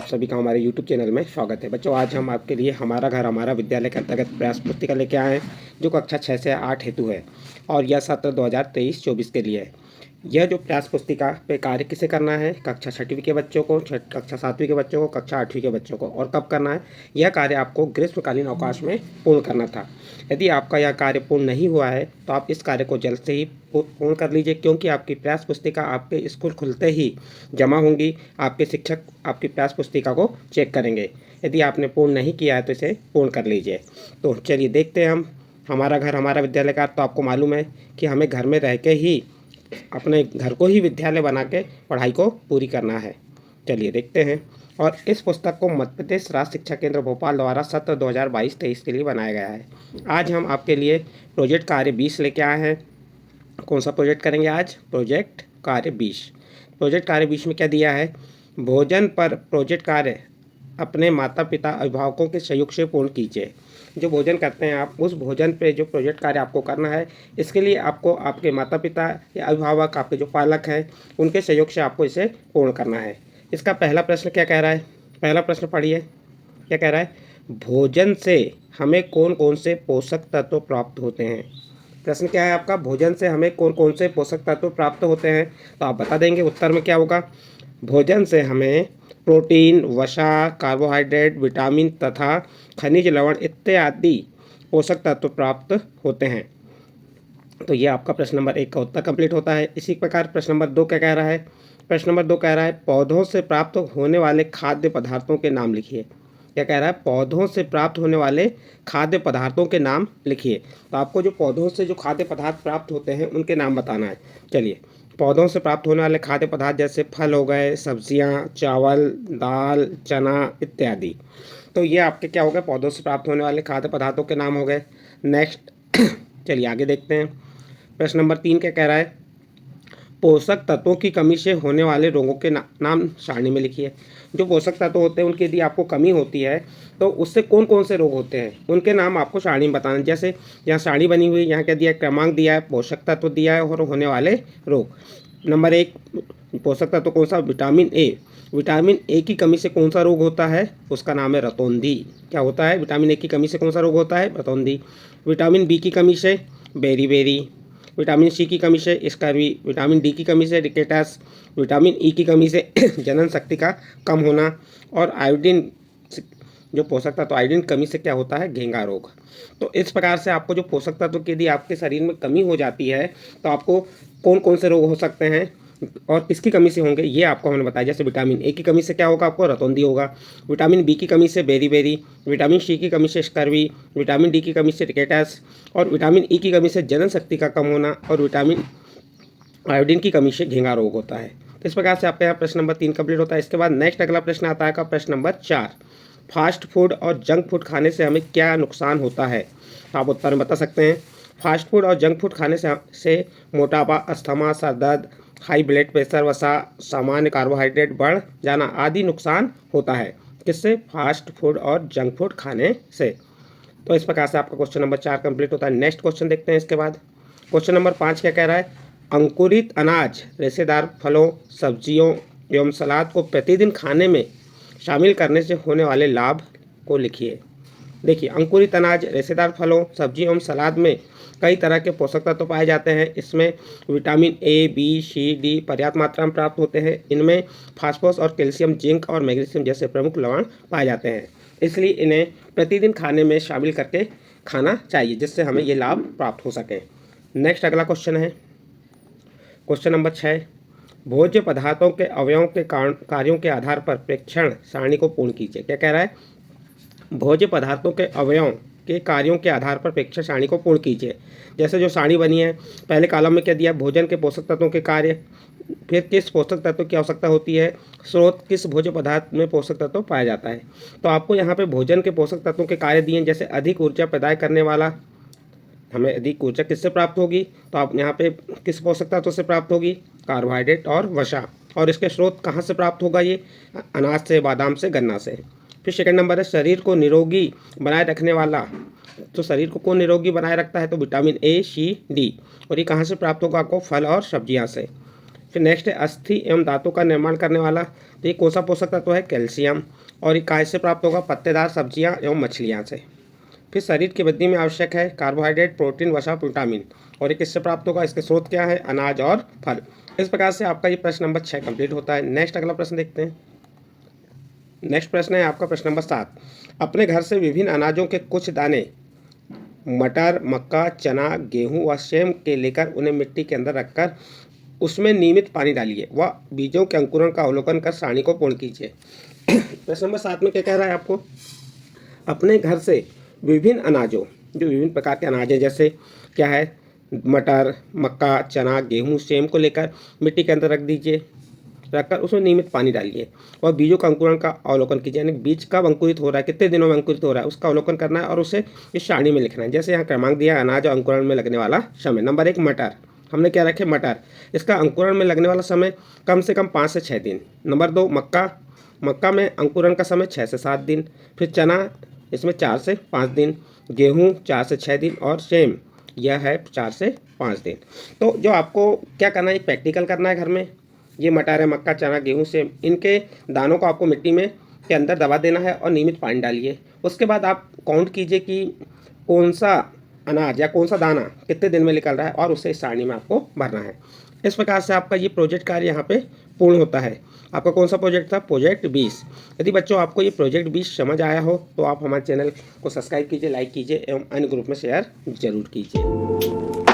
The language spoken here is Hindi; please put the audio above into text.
सभी का हमारे YouTube चैनल में स्वागत है। बच्चों, आज हम आपके लिए हमारा घर हमारा विद्यालय के अंतर्गत प्रयास पुस्तिका लेके आए हैं, जो कक्षा 6 से 8 हेतु है और यह सत्र 2023-24 के लिए है। यह जो प्रयास पुस्तिका पे कार्य किसे करना है, कक्षा 6वीं के बच्चों को, कक्षा 7वीं के बच्चों को, कक्षा 8वीं के बच्चों को, और कब करना है, यह कार्य आपको ग्रीष्मकालीन अवकाश में पूर्ण करना था। यदि आपका यह कार्य पूर्ण नहीं हुआ है तो आप इस कार्य को जल्द से ही पूर्ण कर लीजिए, क्योंकि आपकी प्रयास पुस्तिका आपके स्कूल खुलते ही जमा होंगी। आपके शिक्षक आपकी प्रयास पुस्तिका को चेक करेंगे। यदि आपने पूर्ण नहीं किया है तो इसे पूर्ण कर लीजिए। तो चलिए देखते हैं हम हमारा घर हमारा विद्यालय का। तो आपको मालूम है कि हमें घर में रह के ही अपने घर को ही विद्यालय बना के पढ़ाई को पूरी करना है। चलिए देखते हैं। और इस पुस्तक को मध्य प्रदेश राज्य शिक्षा केंद्र भोपाल द्वारा सत्र 2022-23 के लिए बनाया गया है। आज हम आपके लिए प्रोजेक्ट कार्य 20 लेके आए हैं। कौन सा प्रोजेक्ट करेंगे आज? प्रोजेक्ट कार्य 20। प्रोजेक्ट कार्य 20 में क्या दिया है? भोजन पर प्रोजेक्ट कार्य अपने माता पिता अभिभावकों के सहयोग से पूर्ण कीजिए। जो भोजन करते हैं आप, उस भोजन पे जो प्रोजेक्ट कार्य आपको करना है, इसके लिए आपको आपके माता पिता या अभिभावक, आपके जो पालक हैं, उनके सहयोग से आपको इसे पूर्ण करना है। इसका पहला प्रश्न क्या कह रहा है? पहला प्रश्न पढ़िए, क्या कह रहा है? भोजन से हमें कौन कौन से पोषक तत्व प्राप्त होते हैं? प्रश्न क्या है आपका? भोजन से हमें कौन कौन से पोषक तत्व प्राप्त होते हैं? तो आप बता देंगे। उत्तर में क्या होगा? भोजन से हमें प्रोटीन, वसा, कार्बोहाइड्रेट, विटामिन तथा खनिज लवण इत्यादि पोषक तत्व प्राप्त होते हैं। तो ये आपका प्रश्न नंबर 1 का उत्तर कंप्लीट होता है। इसी प्रकार प्रश्न नंबर 2 क्या कह रहा है? प्रश्न नंबर 2 कह रहा है पौधों से प्राप्त होने वाले खाद्य पदार्थों के नाम लिखिए। क्या कह रहा है? पौधों से प्राप्त होने वाले खाद्य पदार्थों के नाम लिखिए। तो आपको जो पौधों से जो खाद्य पदार्थ प्राप्त होते हैं उनके नाम बताना है। चलिए, पौधों से प्राप्त होने वाले खाद्य पदार्थ जैसे फल हो गए, सब्जियां, चावल, दाल, चना इत्यादि। तो ये आपके क्या हो गए? पौधों से प्राप्त होने वाले खाद्य पदार्थों के नाम हो गए। नेक्स्ट चलिए आगे देखते हैं। प्रश्न नंबर 3 क्या कह रहा है? पोषक तत्वों की कमी से होने वाले रोगों के नाम सारणी में लिखिए। जो पोषक तत्व होते हैं उनकी यदि आपको कमी होती है तो उससे कौन कौन से रोग होते हैं, उनके नाम आपको सारणी में बताना। जैसे यहाँ सारणी बनी हुई, यहाँ क्या दिया है? क्रमांक दिया है, पोषक तत्व दिया है और होने वाले रोग। नंबर 1 पोषक तत्व कौन सा? Vitamin A. विटामिन ए की कमी से कौन सा रोग होता है? उसका नाम है रतौंधी। क्या होता है? विटामिन ए की कमी से कौन सा रोग होता है? रतौंधी। विटामिन बी की कमी से बेरी। विटामिन सी की कमी से स्कर्वी। विटामिन डी की कमी से रिकेटस। विटामिन ई की कमी से जनन शक्ति का कम होना। और आयोडीन जो पोषक तत्व आयोडीन कमी से क्या होता है? घेंघा रोग। तो इस प्रकार से आपको जो पोषक तत्व की यदि आपके शरीर में कमी हो जाती है तो आपको कौन कौन से रोग हो सकते हैं और किसकी कमी से होंगे, ये आपको हमने बताया। जैसे विटामिन ए की कमी से क्या होगा? आपको रतौंधी होगा। विटामिन बी की कमी से बेरी। विटामिन सी की कमी से स्कर्वी। विटामिन डी की कमी से रिकेटस। और विटामिन ई की कमी से जनन शक्ति का कम होना। और विटामिन आयोडीन की कमी से घेंघा रोग होता है। तो इस प्रकार से आपका यहाँ प्रश्न नंबर 3 कंप्लीट होता है। इसके बाद नेक्स्ट अगला प्रश्न आता है प्रश्न नंबर 4। फास्ट फूड और जंक फूड खाने से हमें क्या नुकसान होता है? तो आप उत्तर में बता सकते हैं। फास्ट फूड और जंक फूड खाने से मोटापा, अस्थमा, सर दर्द, हाई ब्लड प्रेशर, वसा, सामान्य कार्बोहाइड्रेट बढ़ जाना आदि नुकसान होता है। किससे? फास्ट फूड और जंक फूड खाने से। तो इस प्रकार से आपका क्वेश्चन नंबर 4 कंप्लीट होता है। नेक्स्ट क्वेश्चन देखते हैं। इसके बाद क्वेश्चन नंबर 5 क्या कह रहा है? अंकुरित अनाज, रेशेदार फलों, सब्जियों एवं सलाद को प्रतिदिन खाने में शामिल करने से होने वाले लाभ को लिखिए। देखिए, अंकुरित अनाज, रेशेदार फलों, सब्जियों एवं सलाद में कई तरह के पोषक तत्व पाए जाते हैं। इसमें vitamin A, B, C, D पर्याप्त मात्रा में प्राप्त होते हैं। इनमें फास्फोरस और कैल्शियम, जिंक और मैग्नीशियम जैसे प्रमुख लवण पाए जाते हैं। इसलिए इन्हें प्रतिदिन खाने में शामिल करके खाना चाहिए, जिससे हमें ये लाभ प्राप्त हो सके। नेक्स्ट अगला क्वेश्चन है क्वेश्चन नंबर 6। भोज्य पदार्थों के अवयवों के कार्यों के आधार पर प्रेक्षण सारणी को पूर्ण कीजिए। क्या कह रहा है? भोज्य पदार्थों के अवयवों के कार्यों के आधार पर प्रेक्षण सारणी को पूर्ण कीजिए। जैसे जो सारणी बनी है, पहले कॉलम में क्या दिया? भोजन के पोषक तत्वों के कार्य, फिर किस पोषक तत्व की आवश्यकता होती है, स्रोत किस भोज्य पदार्थ में पोषक तत्व पाया जाता है। तो आपको यहाँ पे भोजन के पोषक तत्वों के कार्य दिए, जैसे अधिक ऊर्जा पैदा करने वाला, हमें अधिक ऊर्जा किससे प्राप्त होगी? तो आप यहाँ पे किस पोषक तत्व से प्राप्त होगी? कार्बोहाइड्रेट और वसा। और इसके स्रोत कहाँ से प्राप्त होगा? ये अनाज से, बादाम से, गन्ना से। फिर सेकंड नंबर है शरीर को निरोगी बनाए रखने वाला। तो शरीर को कौन निरोगी बनाए रखता है? तो विटामिन ए, सी, डी। और ये कहाँ से प्राप्त होगा? आपको फल और सब्जियाँ से। फिर नेक्स्ट है अस्थि एवं दांतों का निर्माण करने वाला, तो ये कौन सा पोषक तत्व है? कैल्शियम। और ये काय से प्राप्त होगा? पत्तेदार सब्जियां एवं मछलियां से। फिर शरीर की वृद्धि में आवश्यक है कार्बोहाइड्रेट, प्रोटीन, वसा, विटामिन। और ये किससे प्राप्त होगा? इसके स्रोत क्या है? अनाज और फल। इस प्रकार से आपका ये प्रश्न नंबर 6 कंप्लीट होता है। नेक्स्ट अगला प्रश्न देखते हैं। नेक्स्ट प्रश्न है आपका प्रश्न नंबर 7। अपने घर से विभिन्न अनाजों के कुछ दाने मटर, मक्का, चना, गेहूं व सेम के लेकर उन्हें मिट्टी के अंदर रखकर उसमें नियमित पानी डालिए व बीजों के अंकुरण का अवलोकन कर सारणी को पूर्ण कीजिए। प्रश्न नंबर 7 में क्या कह रहा है आपको? अपने घर से विभिन्न अनाजों, जो विभिन्न प्रकार के अनाज हैं, जैसे क्या है? मटर, मक्का, चना, गेहूं, सेम को लेकर मिट्टी के अंदर रख दीजिए, रखकर उसमें नियमित पानी डालिए और बीजों का अंकुरण का अवलोकन कीजिए। यानी बीज कब अंकुरित हो रहा है, कितने दिनों में अंकुरित हो रहा है, उसका अवलोकन करना है और उसे इस सारणी में लिखना है। जैसे यहाँ क्रमांक दिया अनाज और अंकुरण में लगने वाला समय। नंबर 1 मटर, हमने क्या रखे? मटर, इसका अंकुरण में लगने वाला समय कम से कम 5 से 6 दिन। नंबर 2 मक्का, मक्का में अंकुरण का समय 6 से 7 दिन। फिर चना, इसमें 4 से 5 दिन। गेहूँ 4 से 6 दिन और सेम यह है 4 से 5 दिन। तो जो आपको क्या करना है, प्रैक्टिकल करना है घर में। ये मटर है, मक्का, चना, गेहूँ, सेम, इनके दानों को आपको मिट्टी में के अंदर दबा देना है और नियमित पानी डालिए। उसके बाद आप काउंट कीजिए कि कौन सा अनाज या कौन सा दाना कितने दिन में निकल रहा है और उसे इस सारणी में आपको भरना है। इस प्रकार से आपका ये प्रोजेक्ट कार्य यहाँ पे पूर्ण होता है। आपका कौन सा प्रोजेक्ट था? प्रोजेक्ट 20। यदि बच्चों आपको ये प्रोजेक्ट 20 समझ आया हो तो आप हमारे चैनल को सब्सक्राइब कीजिए, लाइक कीजिए एवं अन्य ग्रुप में शेयर जरूर कीजिए।